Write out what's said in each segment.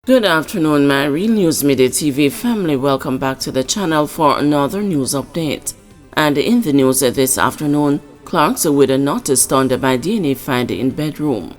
Good afternoon, my Real News Midday TV family. Welcome back to the channel for another news update. And in the news this afternoon, Clark's widow not stunned by DNA find in bedroom.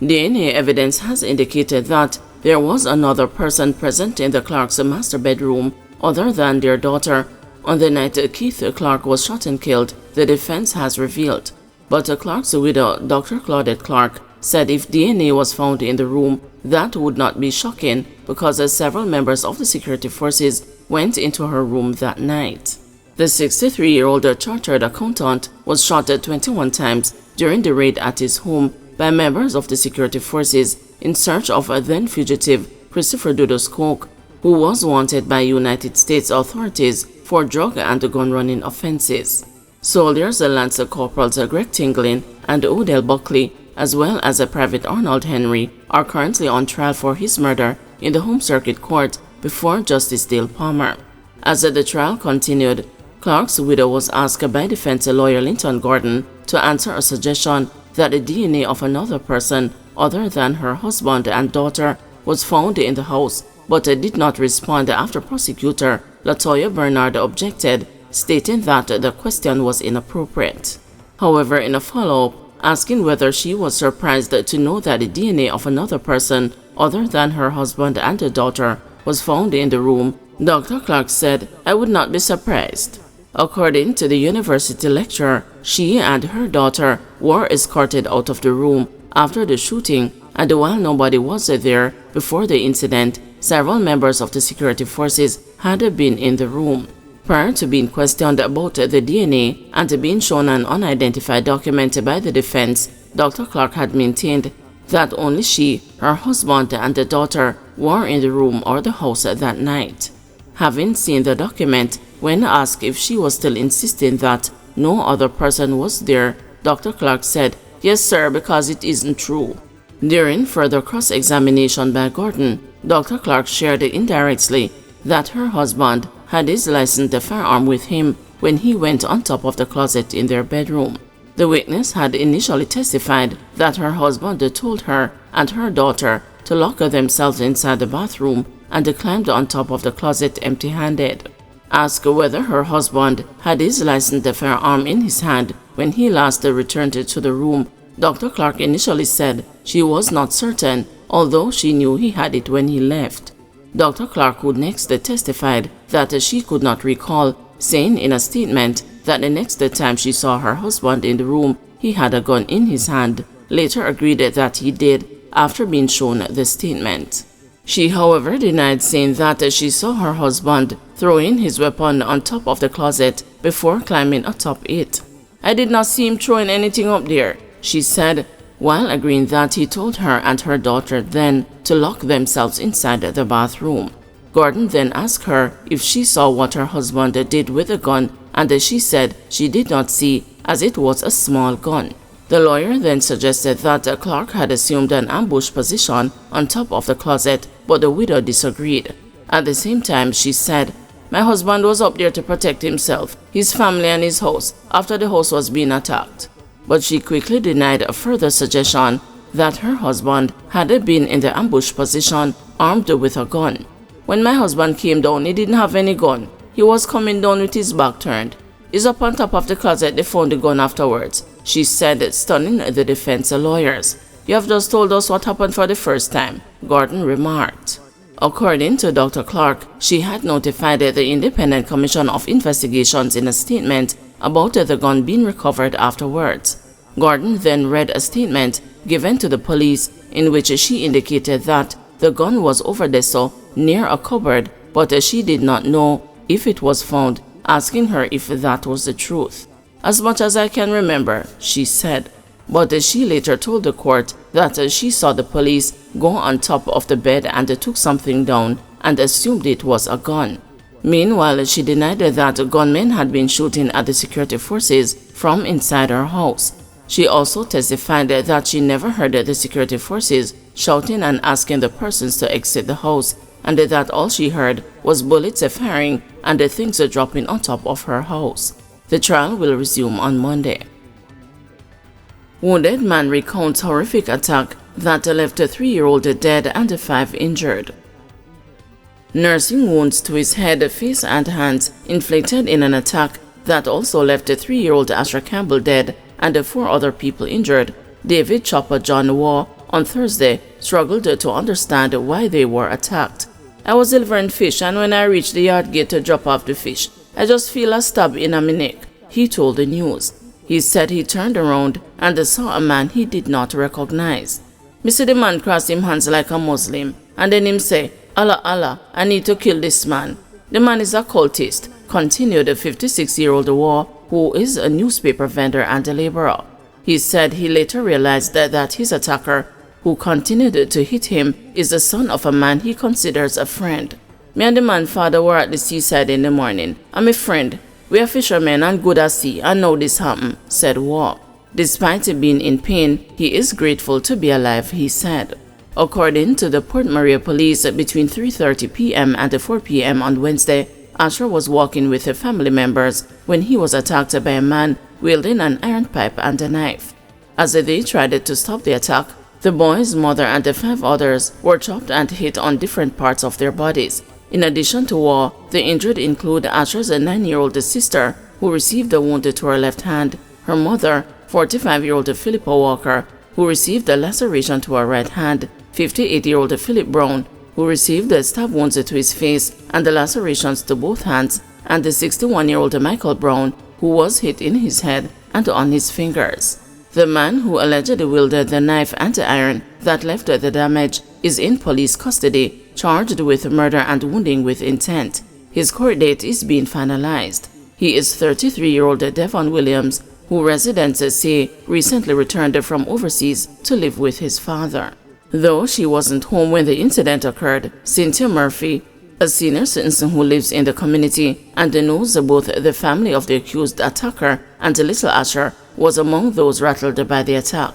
DNA evidence has indicated that there was another person present in the Clark's master bedroom other than their daughter on the night Keith Clark was shot and killed, the defense has revealed. But Clark's widow, Dr. Claudette Clark, said if DNA was found in the room, that would not be shocking because several members of the security forces went into her room that night. The 63-year-old chartered accountant was shot 21 times during the raid at his home by members of the security forces in search of a then-fugitive Christopher Dudos Coke, who was wanted by United States authorities for drug and gun-running offenses. Soldiers Lance Corporals Greg Tinglin and Odell Buckley, as well as Private Arnold Henry, are currently on trial for his murder in the Home Circuit Court before Justice Dale Palmer. As the trial continued, Clark's widow was asked by defense lawyer Linton Gordon to answer a suggestion that the DNA of another person other than her husband and daughter was found in the house, but did not respond after prosecutor Latoya Bernard objected, stating that the question was inappropriate. However, in a follow-up, asking whether she was surprised to know that the DNA of another person other than her husband and the daughter was found in the room, Dr. Clark said, "I would not be surprised." According to the university lecturer, she and her daughter were escorted out of the room after the shooting, and while nobody was there before the incident, several members of the security forces had been in the room. Prior to being questioned about the DNA and being shown an unidentified document by the defense, Dr. Clark had maintained that only she, her husband, and the daughter were in the room or the house that night. Having seen the document, when asked if she was still insisting that no other person was there, Dr. Clark said, "Yes, sir, because it isn't true." During further cross-examination by Gordon, Dr. Clark shared indirectly that her husband had his licensed firearm with him when he went on top of the closet in their bedroom. The witness had initially testified that her husband told her and her daughter to lock themselves inside the bathroom and climbed on top of the closet empty-handed. Asked whether her husband had his licensed firearm in his hand when he last returned to the room, Dr. Clark initially said she was not certain, although she knew he had it when he left. Dr. Clark, who next testified that she could not recall, saying in a statement that the next time she saw her husband in the room, he had a gun in his hand, later agreed that he did after being shown the statement. She, however, denied saying that she saw her husband throwing his weapon on top of the closet before climbing atop it. "I did not see him throwing anything up there," she said, while agreeing that he told her and her daughter then to lock themselves inside the bathroom. Gordon then asked her if she saw what her husband did with the gun, and she said she did not see, as it was a small gun. The lawyer then suggested that Clark had assumed an ambush position on top of the closet, but the widow disagreed. At the same time, she said, "My husband was up there to protect himself, his family and his house after the house was being attacked." But she quickly denied a further suggestion that her husband had been in the ambush position armed with a gun. "When my husband came down, he didn't have any gun. He was coming down with his back turned. He's up on top of the closet, they found the gun afterwards," she said, stunning the defense lawyers. "You have just told us what happened for the first time," Gordon remarked. According to Dr. Clark, she had notified the Independent Commission of Investigations in a statement about the gun being recovered afterwards. Gordon then read a statement given to the police in which she indicated that the gun was over the so near a cupboard, but she did not know if it was found, asking her if that was the truth. "As much as I can remember," she said. But she later told the court that she saw the police go on top of the bed and took something down and assumed it was a gun. Meanwhile, she denied that gunmen had been shooting at the security forces from inside her house. She also testified that she never heard the security forces shouting and asking the persons to exit the house, and that all she heard was bullets firing and things dropping on top of her house. The trial will resume on Monday. Wounded man recounts horrific attack that left a 3-year-old dead and 5 injured. Nursing wounds to his head, face and hands inflicted in an attack that also left a 3-year-old Asher Campbell dead and 4 other people injured. David Chopper John Waugh on Thursday struggled to understand why they were attacked. "I was delivering fish, and when I reached the yard gate to drop off the fish, I just feel a stab in my neck," he told the news. He said he turned around and saw a man he did not recognize. "Me see the man cross him hands like a Muslim, and then him say, 'Allah, Allah, I need to kill this man.' The man is a cultist," continued the 56-year-old Waugh, who is a newspaper vendor and a laborer. He said he later realized that his attacker, who continued to hit him, is the son of a man he considers a friend. "Me and the man's father were at the seaside in the morning. I'm a friend. We are fishermen and good at sea, and now this happened," said Waugh. Despite being in pain, he is grateful to be alive, he said. According to the Port Maria police, between 3:30 p.m. and 4 p.m. on Wednesday, Asher was walking with her family members when he was attacked by a man wielding an iron pipe and a knife. As they tried to stop the attack, the boy's mother and the 5 others were chopped and hit on different parts of their bodies. In addition to Waugh, the injured include Asher's 9-year-old sister, who received a wound to her left hand, her mother, 45-year-old Philippa Walker, who received a laceration to her right hand, 58-year-old Philip Brown, who received stab wounds to his face and the lacerations to both hands, and the 61-year-old Michael Brown, who was hit in his head and on his fingers. The man who allegedly wielded the knife and the iron that left the damage is in police custody, charged with murder and wounding with intent. His court date is being finalized. He is 33-year-old Devon Williams, who residents say recently returned from overseas to live with his father. Though she wasn't home when the incident occurred, Cynthia Murphy, a senior citizen who lives in the community and knows both the family of the accused attacker and little Asher, was among those rattled by the attack.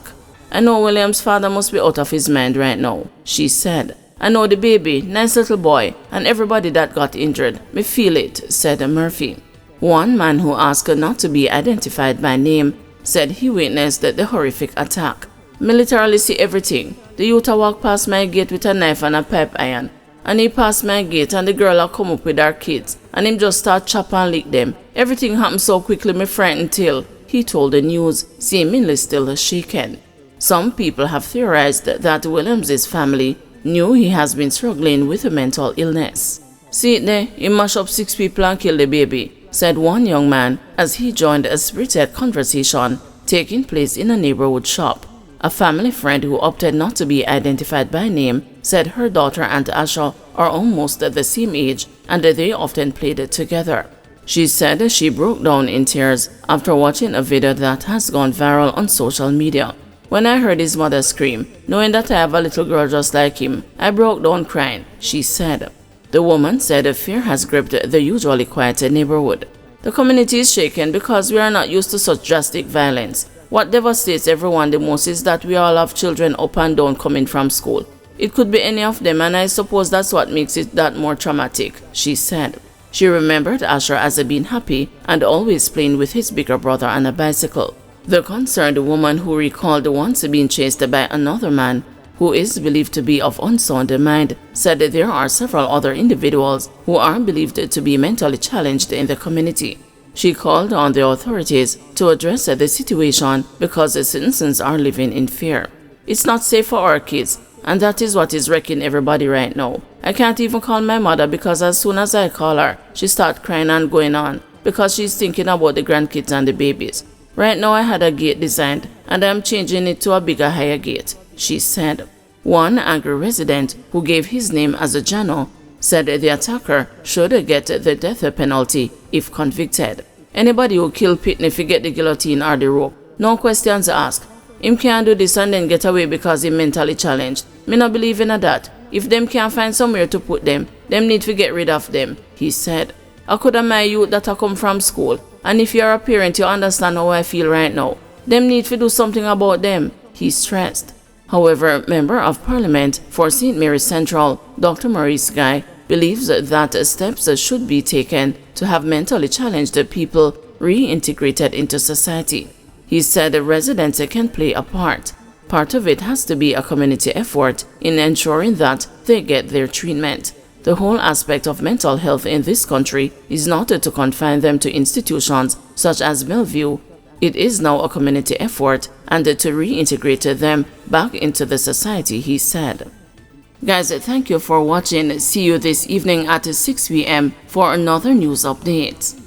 "I know William's father must be out of his mind right now," she said. "I know the baby, nice little boy, and everybody that got injured. Me feel it," said Murphy. One man who asked not to be identified by name said he witnessed the horrific attack. "Me literally see everything. The youth walk past my gate with a knife and a pipe iron, and he passed my gate and the girl a come up with her kids, and him just start chop and lick them. Everything happened so quickly me frightened till," he told the news, seemingly still shaken. Some people have theorized that Williams' family knew he has been struggling with a mental illness. "See it there, he mash up 6 people and kill the baby," said one young man as he joined a spirited conversation taking place in a neighborhood shop. A family friend who opted not to be identified by name said her daughter and Asha are almost the same age and they often played together. She said she broke down in tears after watching a video that has gone viral on social media. "When I heard his mother scream, knowing that I have a little girl just like him, I broke down crying," she said. The woman said fear has gripped the usually quiet neighborhood. "The community is shaken because we are not used to such drastic violence. What devastates everyone the most is that we all have children up and down coming from school. It could be any of them, and I suppose that's what makes it that more traumatic," she said. She remembered Asher as being happy and always playing with his bigger brother on a bicycle. The concerned woman, who recalled once being chased by another man who is believed to be of unsound mind, said that there are several other individuals who are believed to be mentally challenged in the community. She called on the authorities to address the situation because the citizens are living in fear. "It's not safe for our kids, and that is what is wrecking everybody right now. I can't even call my mother because as soon as I call her, she starts crying and going on because she's thinking about the grandkids and the babies. Right now I had a gate designed and I'm changing it to a bigger, higher gate," she said. One angry resident, who gave his name as a Jano, said the attacker should get the death penalty if convicted. "Anybody who kill Pitney forget the guillotine or the rope. No questions asked. Him can't do this and then get away because he mentally challenged. Me not believe in that. If them can't find somewhere to put them need to get rid of them," he said. "I could have my youth that I come from school, and if you're a parent you understand how I feel right now. Them need to do something about them," he stressed. However, Member of Parliament for St. Mary's Central, Dr. Maurice Guy, believes that steps should be taken to have mentally challenged people reintegrated into society. He said residents can play a part. Part of it has to be a community effort in ensuring that they get their treatment. The whole aspect of mental health in this country is not to confine them to institutions such as Bellevue. It is now a community effort and to reintegrate them back into the society, he said. Guys, thank you for watching. See you this evening at 6 p.m. for another news update.